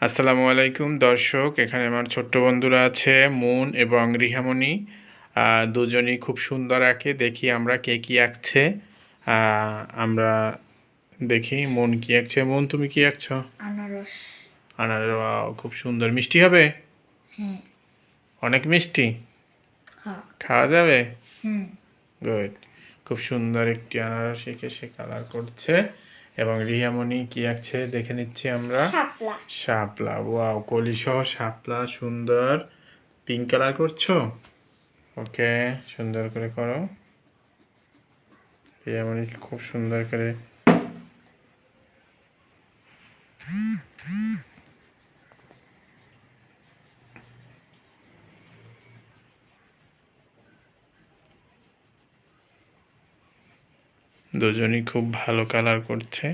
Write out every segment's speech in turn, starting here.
আসসালামু আলাইকুম দর্শক, এখানে আমার ছোট্ট বন্ধুরা আছে মুন এবং রিহামণি। দুজনই খুব সুন্দর আঁকে। দেখি আমরা কে কি আঁকছে। আমরা দেখি মুন কি আঁকছে। মুন, তুমি কি আঁকছো? আনারস। আনারস খুব সুন্দর। মিষ্টি হবে? হ্যাঁ। অনেক মিষ্টি? হ্যাঁ। খাওয়া যাবে? হুম। গুড। খুব সুন্দর একটি আনারস এঁকে সে কালার করছে। এবং রিহামণি কি আঁকছে দেখে নিচ্ছি আমরা। শাপলা। শাপলা, ওয়াও, কলি সহ শাপলা সুন্দর পিঙ্ক কালার করছো। ওকে, সুন্দর করে করো। রিহামণি খুব সুন্দর করে দুজনই খুব ভালো কালার করছে।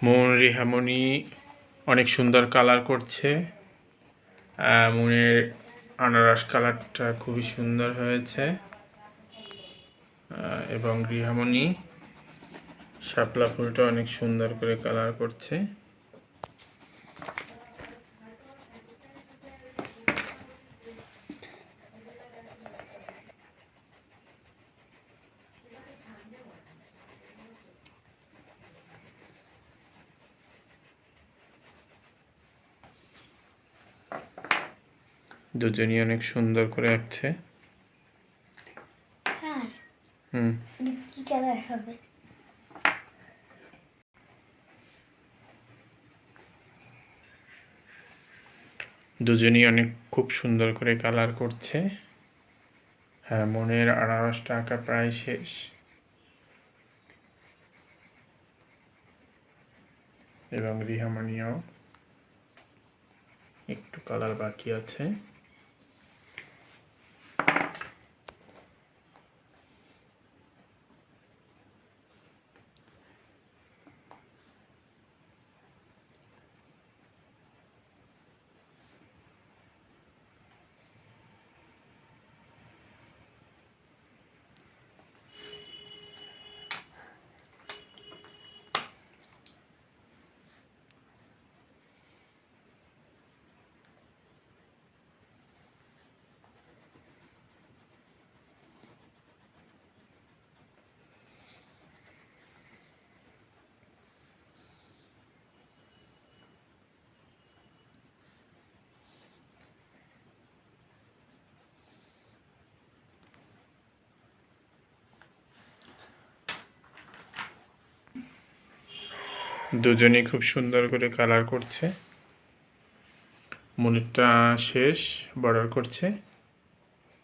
মুন রিহামণি অনেক সুন্দর কালার করছে। মুনের আনারস কালারটা খুবই সুন্দর হয়েছে। এবং রিহামণি শাপলা ফুলটা অনেক সুন্দর করে কালার করছে। দুজনই অনেক সুন্দর করে আঁকছে। স্যার হুম কি কালার হবে? দুজনই অনেক খুব সুন্দর করে কালার করছে। হ্যাঁ, মনের আনারসটা আঁকা প্রায় শেষ। এবং রিহামনিও একটু কালার বাকি আছে। দুজনেই খুব সুন্দর করে কালার করছে। মনেরটা শেষ, বর্ডার করছে।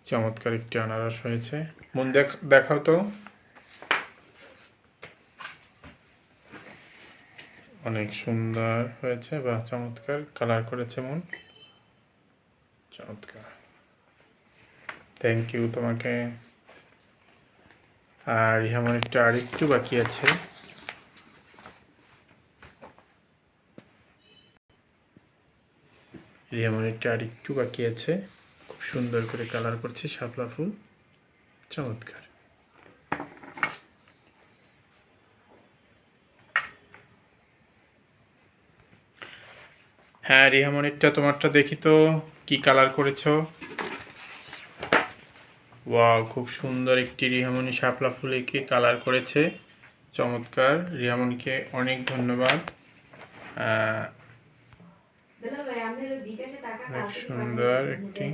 চমৎকার একটি আনারস হয়েছে। মন দেখাও তো। অনেক সুন্দর হয়েছে বা চমৎকার কালার করেছে মন। চমৎকার, থ্যাংক ইউ তোমাকে। আর রিহামনিরটা আর একটু বাকি আছে। রিহামনিরটা আর একটু বাকি আছে। খুব সুন্দর করে কালার করছে শাপলা ফুল। চমৎকার। হ্যাঁ, রিহামনিরটা তোমারটা দেখি তো, কি কালার করেছো। ওয়াও, খুব সুন্দর একটি রিহামনি শাপলা ফুল এঁকে কালার করেছে। চমৎকার, রিহামনিকে অনেক ধন্যবাদ। অনেক সুন্দর একটি